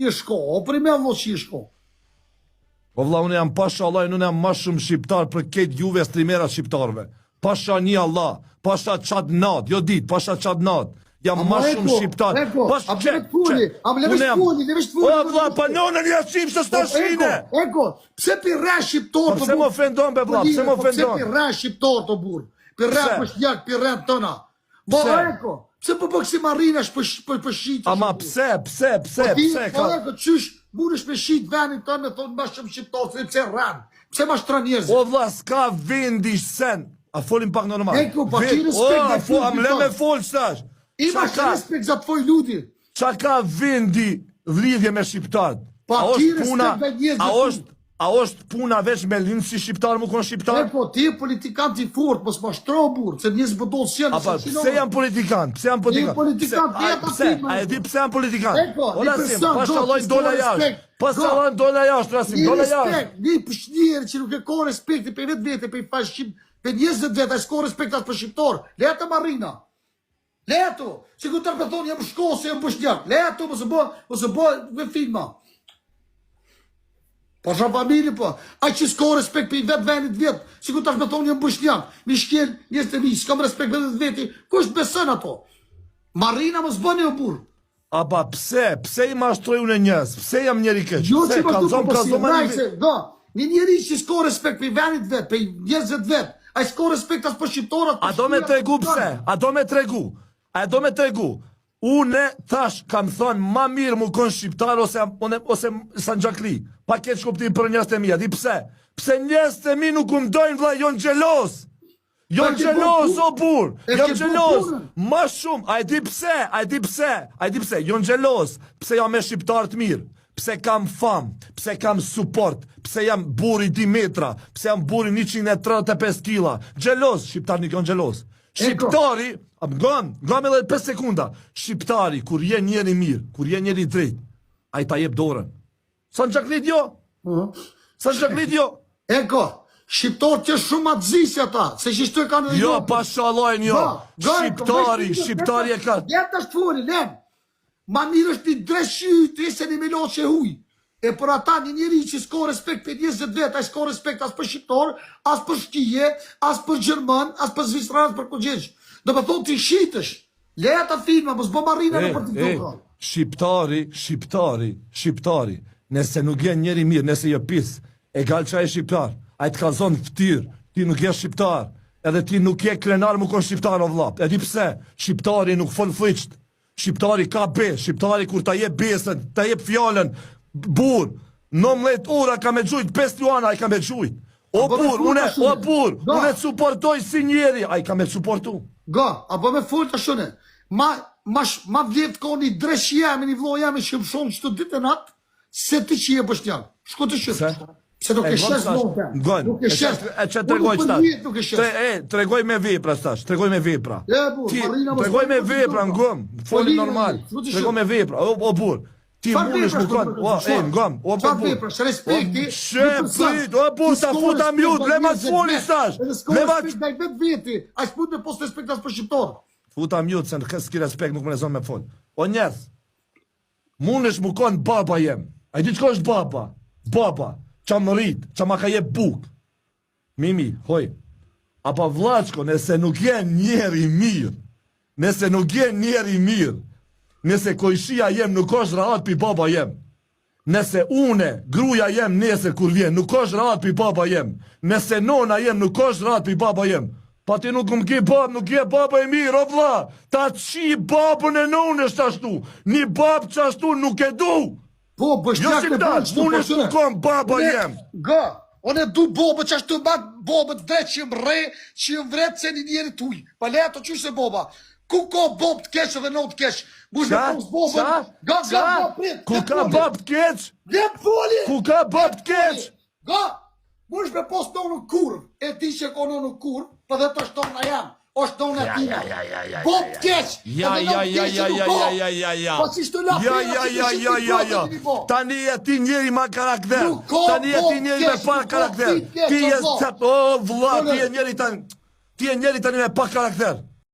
që i shko, o për i me vlo që i shko. Po vlla, unë jam pasha Allah, unë jam ma shumë shqiptar për këtë juve strimera shqiptarve. Pasha një Allah, pasha qatë natë, jo ditë, pasha qatë natë. Jam ma shumë shqiptar. A më puni, a më levesh puni. O vlla, pa nonën ja shqip së stashine. Eko, pse pi rre shqiptar të burë? Pse më ofendon be vlla, pse më ofendon? Pse pi rre shqiptar të burë? Pi rre pështjak, pi rre tëna. Bo, eko, pse për bëksim marinash për shqitë? Ama pse ka? Eko, qysh, bunesh me shqitë venin tënë me thonë ma shumë shqiptar, pse rranë? Pse ma shtra njerëzit? O vlla, s'ka vendi sen. A folim pak normal. Eko, pa ki respekt dhe am le me fol stash. Ima që respekt za të foj ludi. Qa ka vendi vlidhje me shqiptarët? Pa ki respekt dhe njerëzit. A është puna veç me linë si shqiptar mu konë shqiptar? Eko, ti e politikant i fort, mos ma shtro burë, se njësë bëdohë s'jenë. Pse jam politikant? Pse jam politikant? A e di pse jam politikant? Eko, një person, pasha lojnë dola jashtë. Pasha lojnë dola jashtë, Rasim, dola jashtë. Një pëshnjerë që nuk e ko respekti pe vetë vete, pe i fashqim, pe 20 vete, a s'ko respekt as për shqiptar. Leto Marina. Leto, që ku të rëpëton jam shkose, jam pëshnjak. Leto, mësë bë me filma. Po shra familje po, a që s'ko respekt për i vetë venit vetë, që ku të rëpëton jam pëshnjak. Mi shkel, njës të mi, s'kam respekt për veti, kush besën ato? Marina mësë bë një burë. Aba pse i mashtroj unë njës, pse jam njeri keq? Jo që kalzom një njeri që s'ko respekt për i venit vetë, për i njëzët vetë, a s'ko respekt as për shqiptorat. A do me tregu pse? A do me tregu? Une tash kam thonë ma mirë mu konë shqiptar ose Sanxhakli. Pa keq kuptim për njës të mija. Di pse? Pse njës të mi nuk umdojnë vla, jonë gjelos. Jonë gjelos, o bur. Jonë gjelos. Ma shumë. A e di pse? Jonë gjelos. Pse jam me shqiptar të mirë. Pse kam fam, pse kam support, pse jam buri 2 metra, pse jam buri 135 kila. Gjelos, shqiptar nuk janë gjelos. Shqiptari, gëm edhe 5 sekunda, shqiptari, kur je njeri mirë, kur je njeri drejt, a i ta jep dorën. Sanxhaklit jo? Sanxhaklit jo? Eko, shqiptar që shumë atë ata, se që shtu e kanë dhe jo. Jo, pashalojnë jo. Shqiptari e ka... Jetë është furi, len. Ma mirë është një dreshqy të ese një melot që huj. E për ata një njëri që s'ko respekt për 20 vetë, a s'ko respekt as për shqiptar, as për shkije, as për Gjerman, as për Zvistran, as për Kogjeq. Do më thonë të i shqitësh. Leja ta filma, mos bo marina në për të Shqiptari, nëse nuk je njëri mirë, nëse je pis, e gal qa e shqiptar, a i të kalzon fëtir, ti nuk je shqiptar, edhe ti nuk je krenar më kon shqiptar o vlap. E di pse, shqiptari nuk fol fëqt. Shqiptari ka bes, shqiptari kur ta jep besën, ta jep fjallën, bur, 19 ora ka me gjujt, 5 luana i ka me gjujt. O bur, une të supportoj si njeri, a i ka me të supportu. Ga, apo me full të shune, ma vjetë ka një dresh jemi, një vlo jemi që më shumë që të ditë e natë, se ti që je bështjan. Shko të shqytë. Se nuk e shes lote. Nuk e shes. E që tregoj qëta. Tregoj me vepra, stash. Tregoj me vepra. Tregoj me vepra, ngëm. Foli normal. Tregoj me vepra. O bur. Ti mundesh më konë. Ngëm. O bur. Respekti. Sheprit. O bur, ta futa mjut. Le ma foli, stash. Le ma respekt da i vetë veti. A shput me post respekt as për shqiptar. Futa mjut, se në s'ki respekt nuk më nezon me fol. O njerëz. Mundesh më konë baba jem. A i di qko është baba? Baba. Qa më rrit, qa ma ka je buk. Mimi, hoj. Apa vlaqko, nëse nuk je njeri mirë, nëse kojshia jem nuk është rahat pi baba jem, nëse une, gruja jem nesër kur vjen, nuk është rahat pi baba jem, nëse nona jem nuk është rahat pi baba jem, pa ti nuk më ke bab, nuk je baba e mirë, o vla, ta qi babën e nonës qashtu, një babë qashtu nuk e du. Po, bështjak të bështu, unë është nuk kom baba jem. Ga, unë e du bobe që ashtu bat bobe të drejt që më re, që më vret se një njeri tuj. Pa le ato qysh e boba. Ku ka bob të keq edhe non të keq? Mush me pos bobe. Ga, prit. Ku ka bob të keq? Lep foli. Ku ka bob të keq? Ga, mush me pos tonë kur. E ti që ka në kur, për dhe të është tonë na jam. është tonë atina. Bob keq. Tani e ti njeri ma karakter. Tani e ti njeri me pa karakter. Ti e vla, ti e njeri tani me pa karakter.